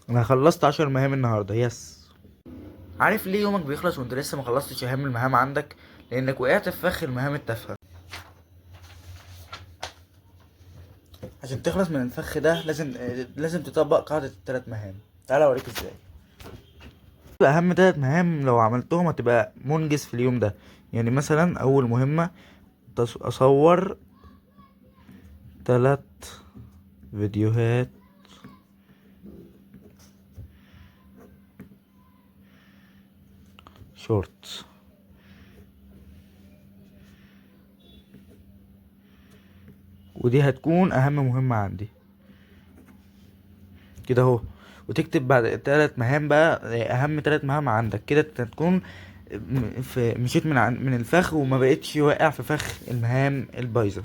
انا خلصت 10 مهام النهارده، يس. عارف ليه يومك بيخلص وانت لسه ما خلصتش اهم المهام عندك؟ لانك وقعت في فخ المهام التافهه. عشان تخلص من الفخ ده لازم تطبق قاعده ال3 مهام. تعال اوريك ازاي. اهم 3 مهام لو عملتهم هتبقى منجز في اليوم ده. يعني مثلا اول مهمه، اصور 3 فيديوهات شورت. ودي هتكون اهم مهمة عندي كده اهو. وتكتب بعد ال3 مهام بقى اهم 3 مهام عندك كده تكون مشيت من الفخ وما بقتش واقع في فخ المهام البايظة.